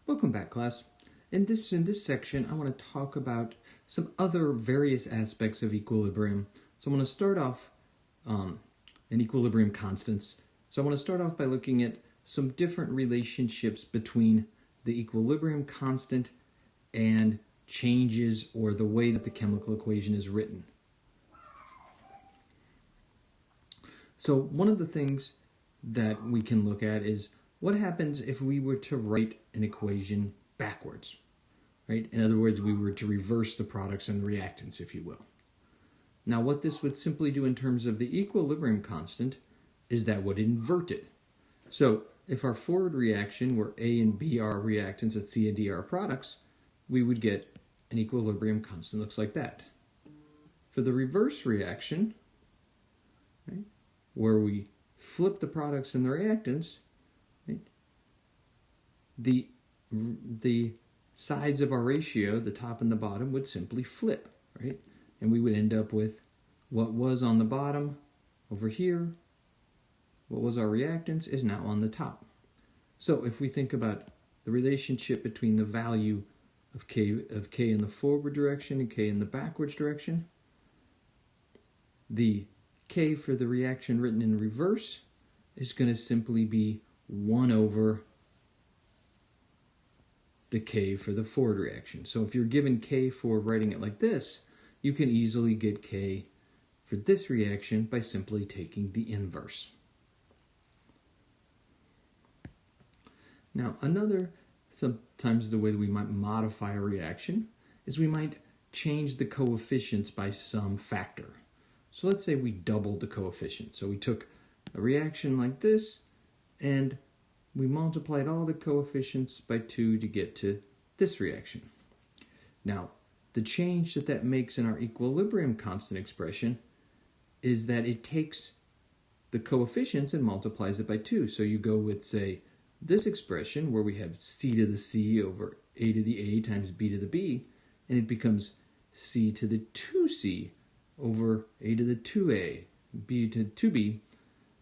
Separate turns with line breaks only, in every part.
Welcome back, class. In this section, I want to talk about some other various aspects of equilibrium. So I want to start off in equilibrium constants. So I want to start off by looking at some different relationships between the equilibrium constant and changes or the way that the chemical equation is written. So one of the things that we can look at is what happens if we were to write an equation backwards, right? In other words, we were to reverse the products and the reactants, if you will. Now, what this would simply do in terms of the equilibrium constant is that would invert it. So if our forward reaction where A and B are reactants and C and D are products, we would get an equilibrium constant looks like that. For the reverse reaction, right, where we flip the products and the reactants, right, the sides of our ratio, the top and the bottom, would simply flip, right? And we would end up with what was on the bottom over here, what was our reactants, is now on the top. So if we think about the relationship between the value of K in the forward direction and K in the backwards direction, the K for the reaction written in reverse is going to simply be 1 over the K for the forward reaction. So if you're given K for writing it like this, you can easily get K for this reaction by simply taking the inverse. Now, sometimes the way that we might modify a reaction is we might change the coefficients by some factor. So let's say we doubled the coefficient. So we took a reaction like this and we multiplied all the coefficients by 2 to get to this reaction. Now, the change that makes in our equilibrium constant expression is that it takes the coefficients and multiplies it by 2. So you go with, say, this expression where we have c to the c over a to the a times b to the b, and it becomes c to the 2c over a to the 2a, b to 2b.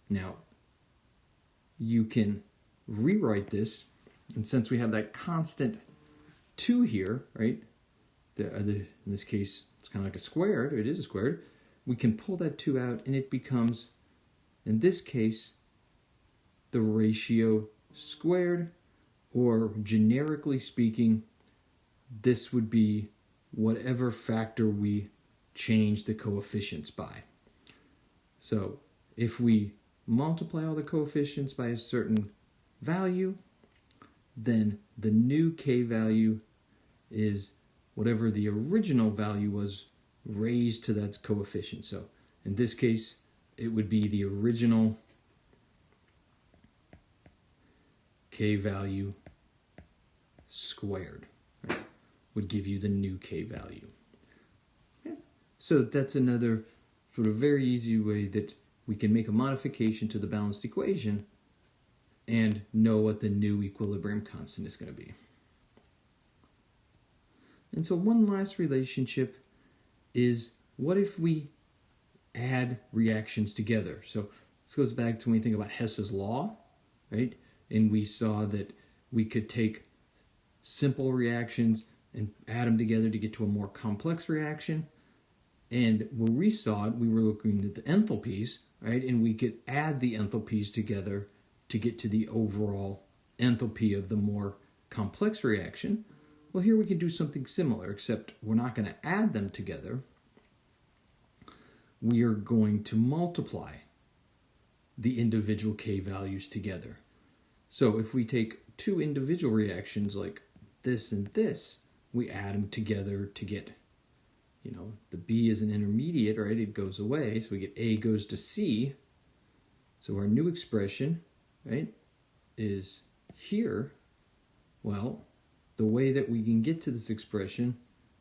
Now, you can rewrite this, and since we have that constant 2 here, right, in this case it's kind of like a squared, or it is a squared, we can pull that 2 out and it becomes, in this case, the ratio squared, or generically speaking, this would be whatever factor we change the coefficients by. So if we multiply all the coefficients by a certain value, then the new K value is whatever the original value was raised to that coefficient. So in this case, it would be the original K value squared, right, would give you the new K value. Yeah. So that's another sort of very easy way that we can make a modification to the balanced equation and know what the new equilibrium constant is going to be. And so one last relationship is, what if we add reactions together? So this goes back to when we think about Hess's law, right? And we saw that we could take simple reactions and add them together to get to a more complex reaction. And when we saw it, we were looking at the enthalpies, right? And we could add the enthalpies together to get to the overall enthalpy of the more complex reaction. Well, here we can do something similar, except we're not going to add them together. We are going to multiply the individual K values together. So if we take two individual reactions like this and this, we add them together to get, the B is an intermediate, right? It goes away, so we get A goes to C. So our new expression, right, is here. Well, the way that we can get to this expression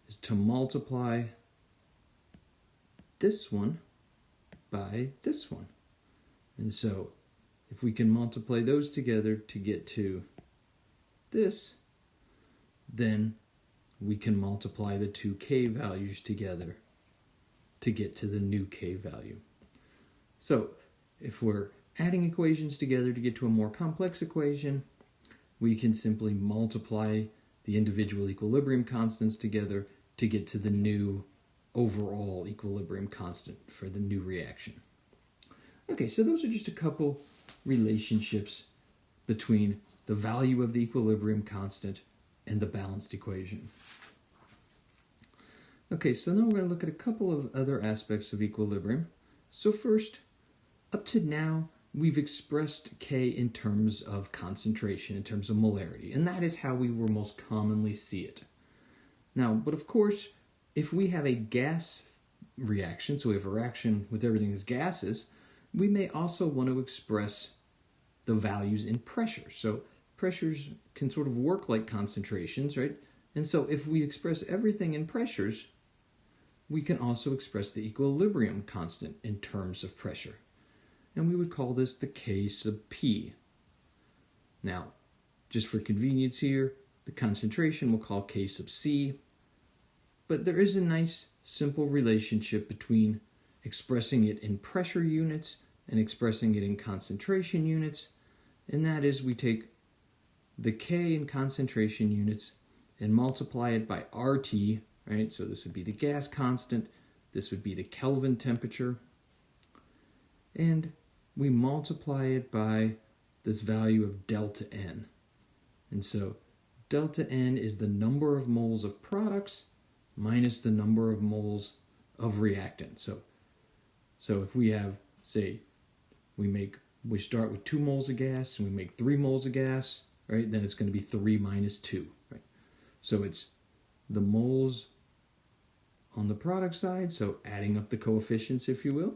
is to multiply this one by this one. And so if we can multiply those together to get to this, then we can multiply the two K values together to get to the new K value. So if we're adding equations together to get to a more complex equation, we can simply multiply the individual equilibrium constants together to get to the new overall equilibrium constant for the new reaction. Okay, so those are just a couple relationships between the value of the equilibrium constant and the balanced equation. Okay, so now we're going to look at a couple of other aspects of equilibrium. So first, up to now, we've expressed K in terms of concentration, in terms of molarity, and that is how we will most commonly see it. Now, but of course, if we have a gas reaction, so we have a reaction with everything as gases, we may also want to express the values in pressure. So pressures can sort of work like concentrations, right? And so if we express everything in pressures, we can also express the equilibrium constant in terms of pressure. And we would call this the K sub P. Now, just for convenience here, the concentration we'll call K sub C. But there is a nice simple relationship between expressing it in pressure units and expressing it in concentration units, and that is we take the K in concentration units and multiply it by RT, right? So this would be the gas constant, this would be the Kelvin temperature, and we multiply it by this value of delta N. And so delta N is the number of moles of products minus the number of moles of reactant. So if we have, say, we start with 2 moles of gas and we make 3 moles of gas, right? Then it's going to be 3 minus 2, right? So it's the moles on the product side, so adding up the coefficients, if you will,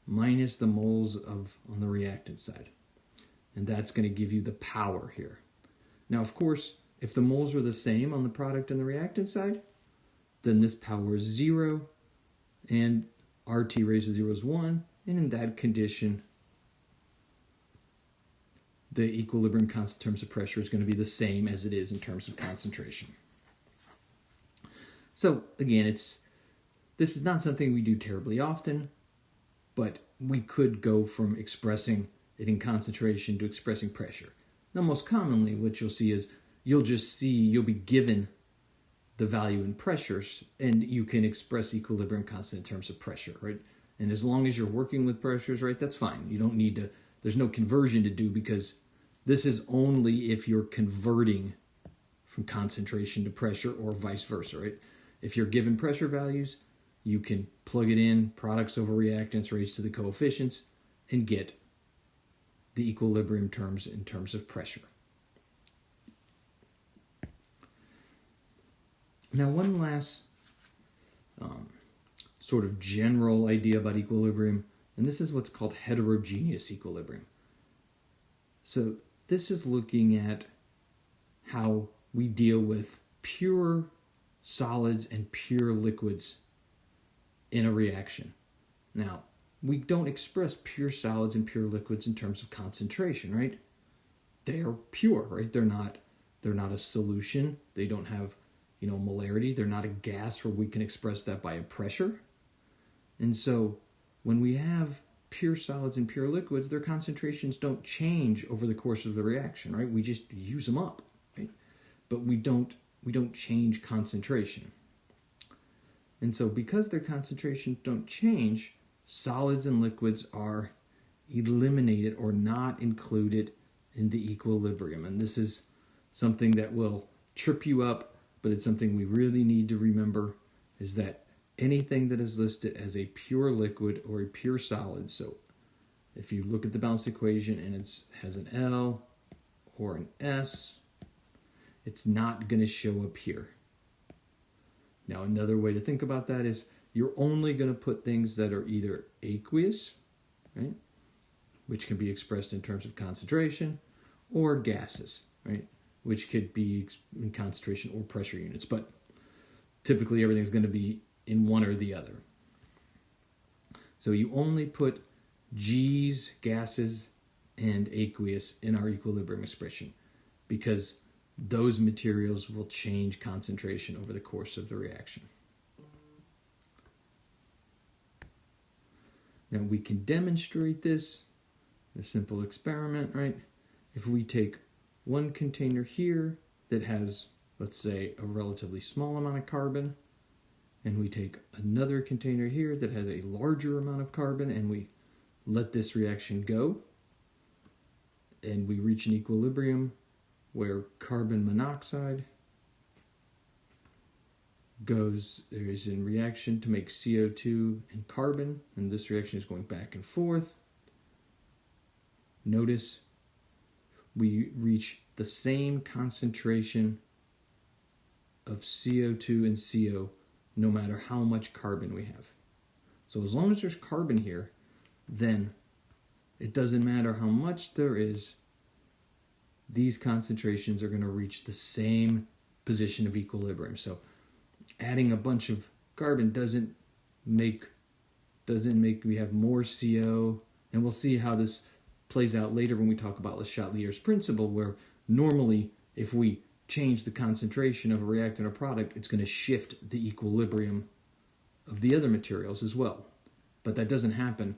minus the moles on the reactant side. And that's going to give you the power here. Now, of course, if the moles are the same on the product and the reactant side, then this power is 0, and RT raised to 0 is 1, and in that condition, the equilibrium constant in terms of pressure is going to be the same as it is in terms of concentration. So again, this is not something we do terribly often, but we could go from expressing it in concentration to expressing pressure. Now, most commonly, what you'll see is you'll be given the value in pressures, and you can express equilibrium constant in terms of pressure, right? And as long as you're working with pressures, right, that's fine. You don't need to, there's no conversion to do, because this is only if you're converting from concentration to pressure or vice versa, right? If you're given pressure values, you can plug it in, products over reactants raised to the coefficients, and get the equilibrium terms in terms of pressure. Now, one last sort of general idea about equilibrium, and this is what's called heterogeneous equilibrium. So this is looking at how we deal with pure solids and pure liquids in a reaction. Now, we don't express pure solids and pure liquids in terms of concentration, right? They are pure, right? They're not a solution. They don't have, molarity. They're not a gas where we can express that by a pressure. And so when we have pure solids and pure liquids, their concentrations don't change over the course of the reaction, right? We just use them up, right? But we don't change concentration. And so because their concentrations don't change, solids and liquids are eliminated or not included in the equilibrium. And this is something that will trip you up, but it's something we really need to remember, is that anything that is listed as a pure liquid or a pure solid, so if you look at the balanced equation and it has an L or an S, it's not going to show up here. Now, another way to think about that is you're only going to put things that are either aqueous, right, which can be expressed in terms of concentration, or gases, right, which could be in concentration or pressure units. But typically everything's going to be in one or the other. So you only put G's, gases, and aqueous in our equilibrium expression, because those materials will change concentration over the course of the reaction. Now we can demonstrate this in a simple experiment, right? If we take one container here that has, let's say, a relatively small amount of carbon, and we take another container here that has a larger amount of carbon, and we let this reaction go, and we reach an equilibrium where carbon monoxide is in reaction to make CO2 and carbon, and this reaction is going back and forth. Notice we reach the same concentration of CO2 and CO no matter how much carbon we have. So as long as there's carbon here, then it doesn't matter how much there is, these concentrations are going to reach the same position of equilibrium. So adding a bunch of carbon doesn't make we have more CO, and we'll see how this plays out later when we talk about Le Chatelier's principle, where normally if we change the concentration of a reactant or product, it's going to shift the equilibrium of the other materials as well. But that doesn't happen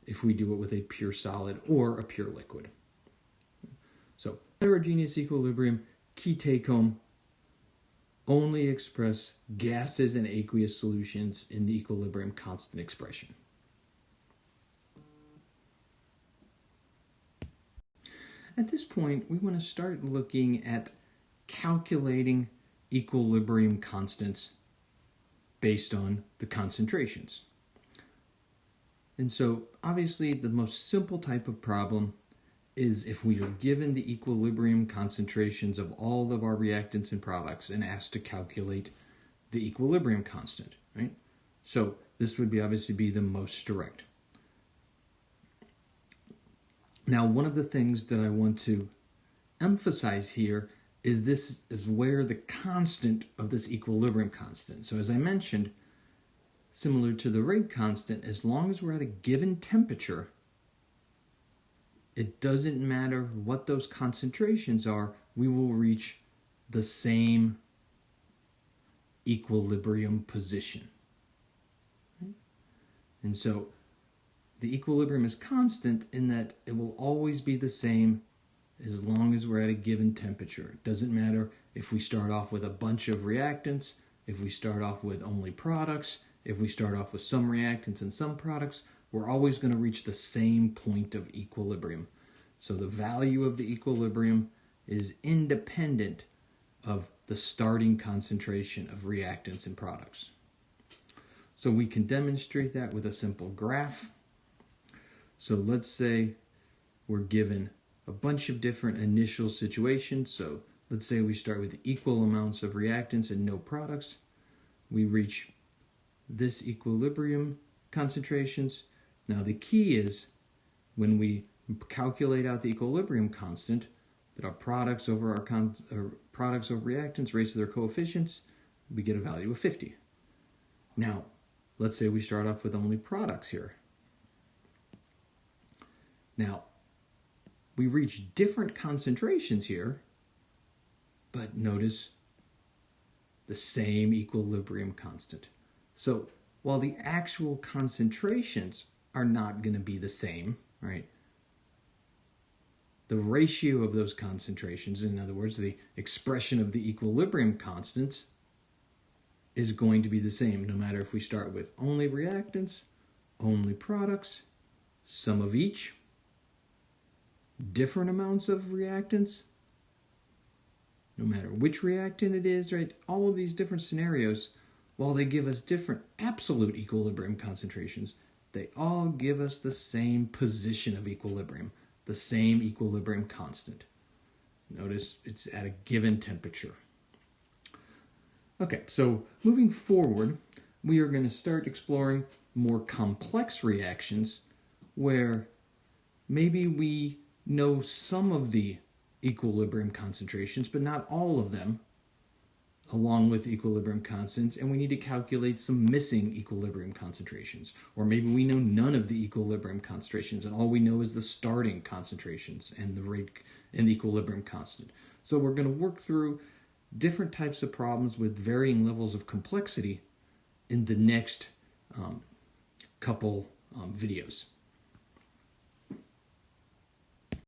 if we do it with a pure solid or a pure liquid. So heterogeneous equilibrium, key take home: only express gases and aqueous solutions in the equilibrium constant expression. At this point, we want to start looking at calculating equilibrium constants based on the concentrations. And so, obviously, the most simple type of problem is if we are given the equilibrium concentrations of all of our reactants and products and asked to calculate the equilibrium constant, right? So this would obviously be the most direct. Now, one of the things that I want to emphasize here is this is where the constant of this equilibrium constant. So as I mentioned, similar to the rate constant, as long as we're at a given temperature, it doesn't matter what those concentrations are, we will reach the same equilibrium position. And so the equilibrium is constant in that it will always be the same as long as we're at a given temperature. It doesn't matter if we start off with a bunch of reactants, if we start off with only products, if we start off with some reactants and some products, we're always going to reach the same point of equilibrium. So the value of the equilibrium is independent of the starting concentration of reactants and products. So we can demonstrate that with a simple graph. So let's say we're given a bunch of different initial situations. So let's say we start with equal amounts of reactants and no products. We reach this equilibrium concentrations. Now the key is when we calculate out the equilibrium constant, that our products over reactants raised to their coefficients, we get a value of 50. Now, let's say we start off with only products here. Now, we reach different concentrations here, but notice the same equilibrium constant. So, while the actual concentrations are not going to be the same, right? The ratio of those concentrations, in other words, the expression of the equilibrium constants, is going to be the same no matter if we start with only reactants, only products, some of each, different amounts of reactants, no matter which reactant it is, right? All of these different scenarios, while they give us different absolute equilibrium concentrations, they all give us the same position of equilibrium, the same equilibrium constant. Notice it's at a given temperature. Okay, so moving forward, we are going to start exploring more complex reactions where maybe we know some of the equilibrium concentrations, but not all of them, along with equilibrium constants, and we need to calculate some missing equilibrium concentrations. Or maybe we know none of the equilibrium concentrations, and all we know is the starting concentrations and the rate and the equilibrium constant. So we're going to work through different types of problems with varying levels of complexity in the next couple videos.